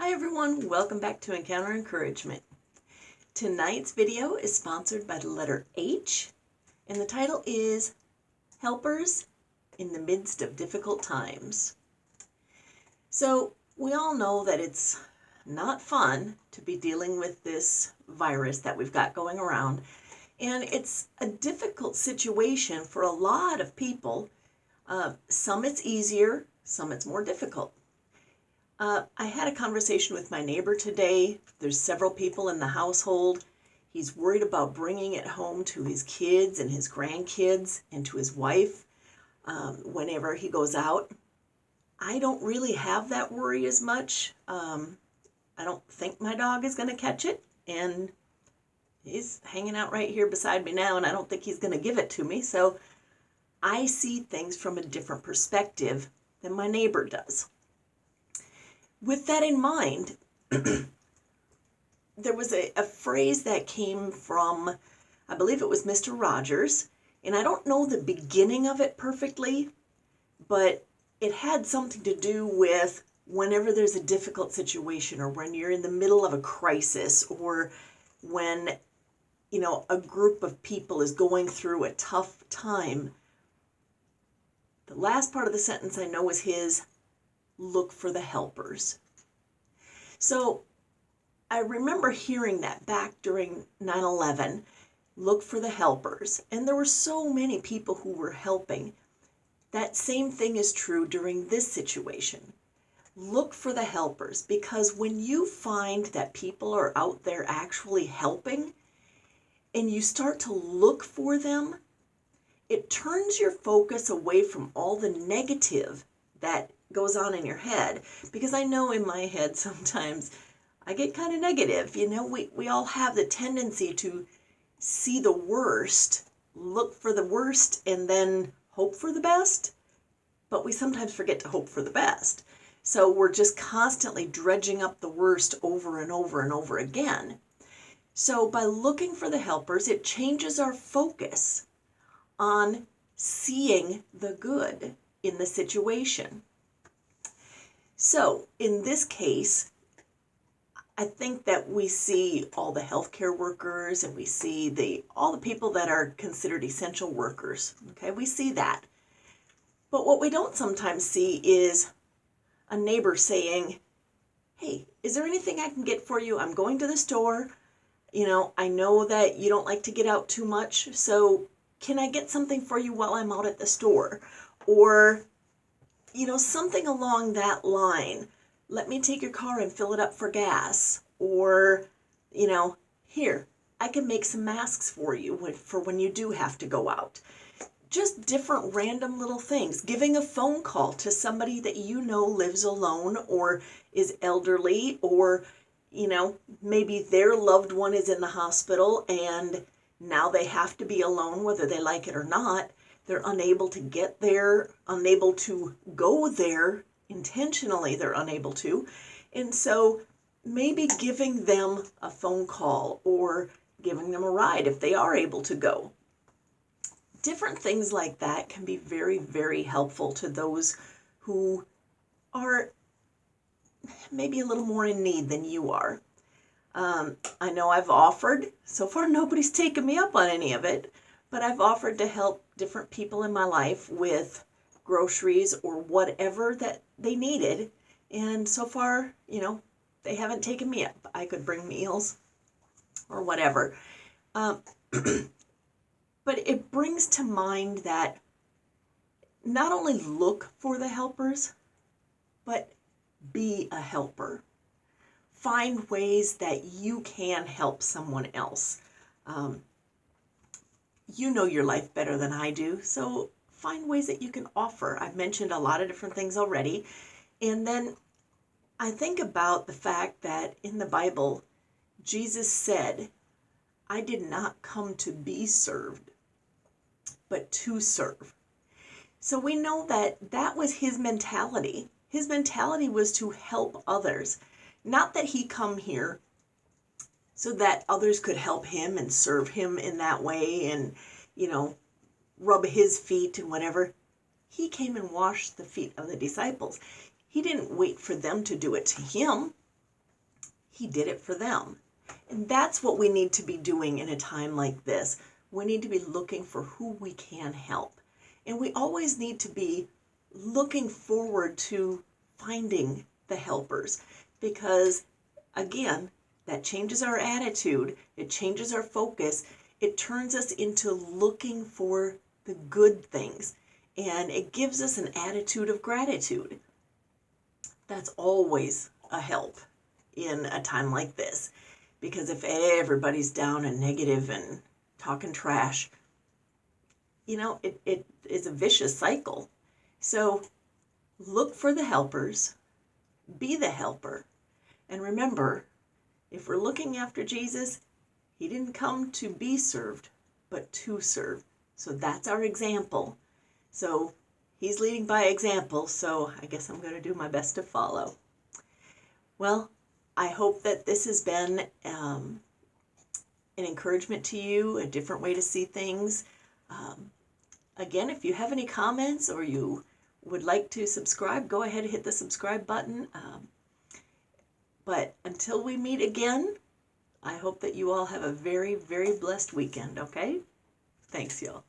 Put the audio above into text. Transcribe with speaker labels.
Speaker 1: Hi everyone, welcome back to Encounter Encouragement. Tonight's video is sponsored by the letter H, and the title is Helpers in the Midst of Difficult Times. So we all know that it's not fun to be dealing with this virus that we've got going around, and it's a difficult situation for a lot of people. Some it's easier, some it's more difficult. I had a conversation with my neighbor today. There's several people in the household. He's worried about bringing it home to his kids and his grandkids and to his wife whenever he goes out. I don't really have that worry as much. I don't think my dog is going to catch it, and he's hanging out right here beside me now, and I don't think he's going to give it to me. So I see things from a different perspective than my neighbor does. With that in mind, there was a phrase that came from, I believe it was Mr. Rogers, and I don't know the beginning of it perfectly, but it had something to do with whenever there's a difficult situation, or when you're in the middle of a crisis, or when, a group of people is going through a tough time. The last part of the sentence I know is his: look for the helpers. So I remember hearing that back during 9/11, look for the helpers. And there were so many people who were helping. That same thing is true during this situation. Look for the helpers, because when you find that people are out there actually helping and you start to look for them, it turns your focus away from all the negative that goes on in your head. Because I know in my head sometimes I get kind of negative. We all have the tendency to see the worst, look for the worst, and then hope for the best. But we sometimes forget to hope for the best. So we're just constantly dredging up the worst over and over and over again. So by looking for the helpers, it changes our focus on seeing the good in the situation. So in this case, I think that we see all the healthcare workers, and we see all the people that are considered essential workers. Okay, we see that. But what we don't sometimes see is a neighbor saying, hey, is there anything I can get for you? I'm going to the store. I know that you don't like to get out too much, so can I get something for you while I'm out at the store? Or, something along that line. Let me take your car and fill it up for gas. Or, here, I can make some masks for you for when you do have to go out. Just different random little things. Giving a phone call to somebody that lives alone or is elderly, or, maybe their loved one is in the hospital and now they have to be alone whether they like it or not. They're unable to get there, unable to go there intentionally, they're unable to. And so maybe giving them a phone call or giving them a ride if they are able to go. Different things like that can be very, very helpful to those who are maybe a little more in need than you are. I know I've offered, so far nobody's taken me up on any of it, but I've offered to help different people in my life with groceries or whatever that they needed. And so far, they haven't taken me up. I could bring meals or whatever. But it brings to mind that not only look for the helpers, but be a helper. Find ways that you can help someone else. You know your life better than I do, so find ways that you can offer. I've mentioned a lot of different things already. And then I think about the fact that in the Bible, Jesus said, I did not come to be served, but to serve. So we know that was his mentality. His mentality was to help others. Not that he come here so that others could help him and serve him in that way and, rub his feet and whatever. He came and washed the feet of the disciples. He didn't wait for them to do it to him. He did it for them. And that's what we need to be doing in a time like this. We need to be looking for who we can help. And we always need to be looking forward to finding the helpers, because again, that changes our attitude, it changes our focus, it turns us into looking for the good things, and it gives us an attitude of gratitude. That's always a help in a time like this, because if everybody's down and negative and talking trash, it is a vicious cycle. So look for the helpers, be the helper, and remember, if we're looking after Jesus, he didn't come to be served, but to serve. So that's our example. So he's leading by example, so I guess I'm going to do my best to follow. Well, I hope that this has been an encouragement to you, a different way to see things. Again, if you have any comments or you would like to subscribe, go ahead and hit the subscribe button. But until we meet again, I hope that you all have a very, very blessed weekend, okay? Thanks, y'all.